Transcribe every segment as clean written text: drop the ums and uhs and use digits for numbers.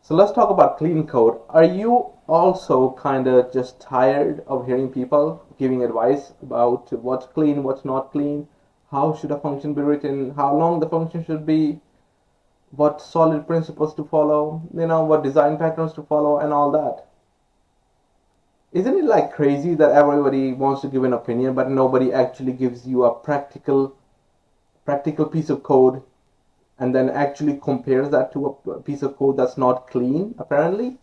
So let's talk about clean code. Are you also kind of just tired of hearing people giving advice about what's clean, what's not clean, how should a function be written, how long the function should be, what solid principles to follow, what design patterns to follow, and all that? Isn't it like crazy that everybody wants to give an opinion, but nobody actually gives you a practical piece of code and then actually compares that to a piece of code that's not clean, apparently,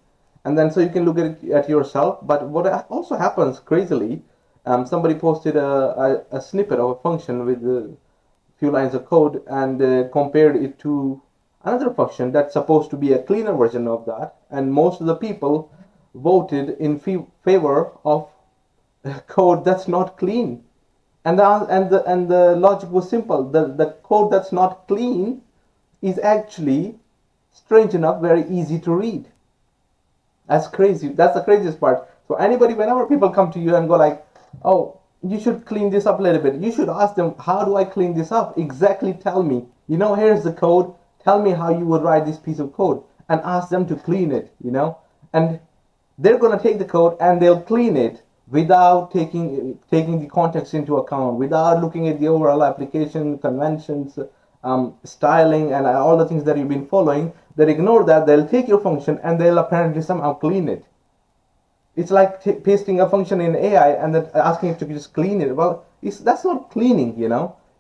and then so you can look at it at yourself. But what also happens crazily, somebody posted a snippet of a function with a few lines of code and compared it to another function that's supposed to be a cleaner version of that, and most of the people voted in favor of code that's not clean. And the logic was simple. The code that's not clean is actually, strange enough, very easy to read. That's crazy. That's the craziest part. So anybody, whenever people come to you and go like, "Oh, you should clean this up a little bit," you should ask them, "How do I clean this up? Exactly, tell me. Here's the code. Tell me how you would write this piece of code," and ask them to clean it. And they're gonna take the code and they'll clean it without taking the context into account, without looking at the overall application conventions, styling, and all the things that you've been following. They'll ignore that. They'll take your function and they'll apparently somehow clean it. It's like pasting a function in AI and then asking it to just clean it. Well, that's not cleaning.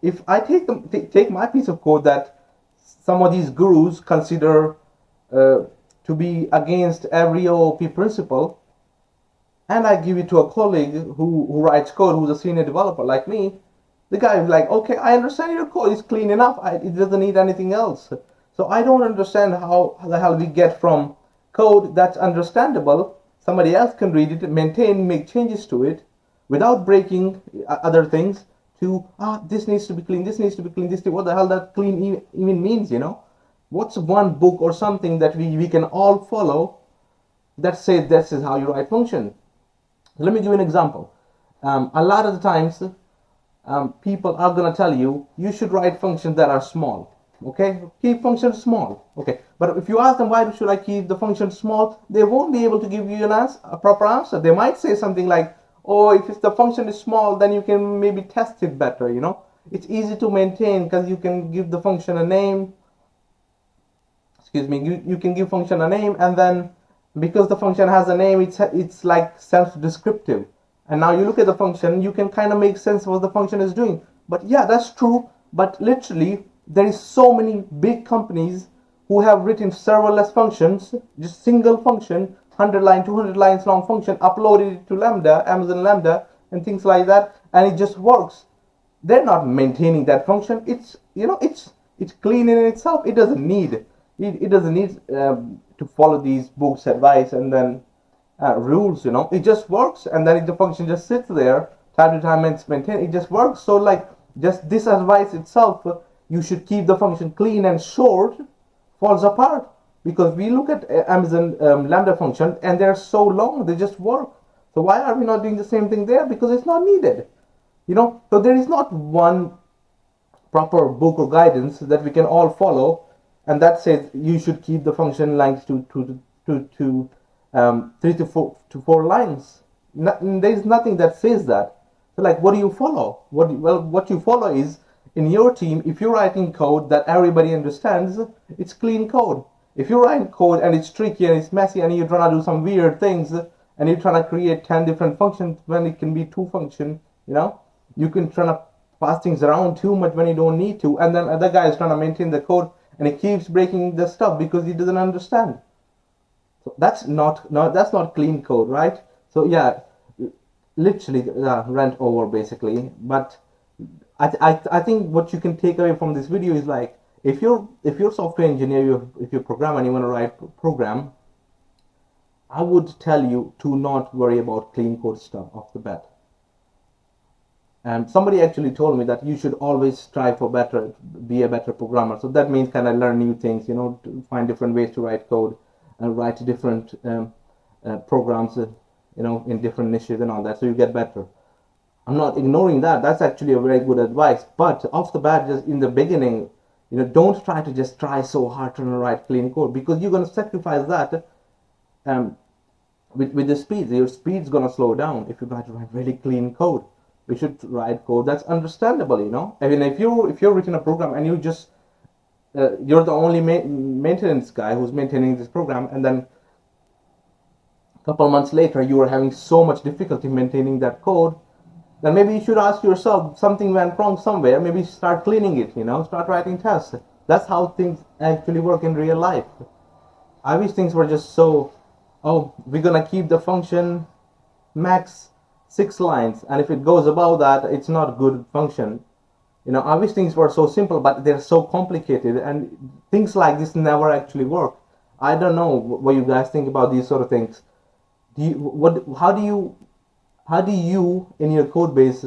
If I take my piece of code that some of these gurus consider to be against every OOP principle, and I give it to a colleague who writes code, who's a senior developer like me, the guy is like, "Okay, I understand your code is clean enough. It doesn't need anything else." So I don't understand how the hell we get from code that's understandable, somebody else can read it, maintain, make changes to it without breaking other things, to this needs to be clean, this needs to be clean, what the hell that clean even means. What's one book or something that we can all follow that says this is how you write function? Let me give you an example. A lot of the times, people are going to tell you should write functions that are small. Okay, keep functions small. Okay, but if you ask them why should I keep the function small, they won't be able to give you a proper answer. They might say something like, "Oh, if the function is small, then you can maybe test it better. It's easy to maintain because you can give the function a name. Excuse me, you can give function a name, and then because the function has a name, it's like self-descriptive. And now you look at the function, you can kind of make sense of what the function is doing." But yeah, that's true. But literally, there is so many big companies who have written serverless functions, just single function, 100 line, 200 lines long function, uploaded it to Lambda, Amazon Lambda, and things like that, and it just works. They're not maintaining that function. It's clean in itself. It doesn't need to follow these books advice and then rules. It just works, and then the function just sits there time to time and it's maintained. It just works. So like, just this advice itself, you should keep the function clean and short, falls apart, because we look at Amazon Lambda function and they're so long, they just work. So why are we not doing the same thing there? Because it's not needed. So there is not one proper book or guidance that we can all follow, and that says you should keep the function length to 3 to 4 lines. There is nothing that says that. So like, what do you follow? What you follow is, in your team, if you're writing code that everybody understands, it's clean code. If you're writing code and it's tricky and it's messy and you're trying to do some weird things and you're trying to create 10 different functions when it can be 2 functions, you can try to pass things around too much when you don't need to, and then other guy is trying to maintain the code and he keeps breaking the stuff because he doesn't understand. So that's not clean code, right? So yeah, literally rant over basically. But I think what you can take away from this video is like, if you're a software engineer, if you're a programmer and you want to write a program, I would tell you to not worry about clean code stuff off the bat. And somebody actually told me that you should always strive for better, be a better programmer. So that means kind of learn new things, to find different ways to write code and write different programs, in different niches and all that, so you get better. I'm not ignoring that. That's actually a very good advice. But off the bat, just in the beginning, You know, don't try to just try so hard to write clean code, because you're going to sacrifice that um, with the speed. Your speed's going to slow down if you try to write really clean code. We should write code that's understandable, you know. I mean, if you're written a program and you just you're the only maintenance guy who's maintaining this program, and then a couple months later you are having so much difficulty maintaining that code, then maybe you should ask yourself, something went wrong somewhere. Maybe start cleaning it, you know, start writing tests. That's how things actually work in real life. I wish things were just so, oh, we're gonna keep the function max 6 lines, and if it goes above that, it's not good function. You know, I wish things were so simple, but they're so complicated, and things like this never actually work. I don't know what you guys think about these sort of things. Do you, what? How do you in your code base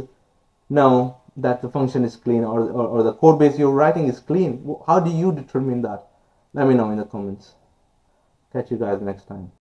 know that the function is clean, or the code base you're writing is clean? How do you determine that? Let me know in the comments. Catch you guys next time.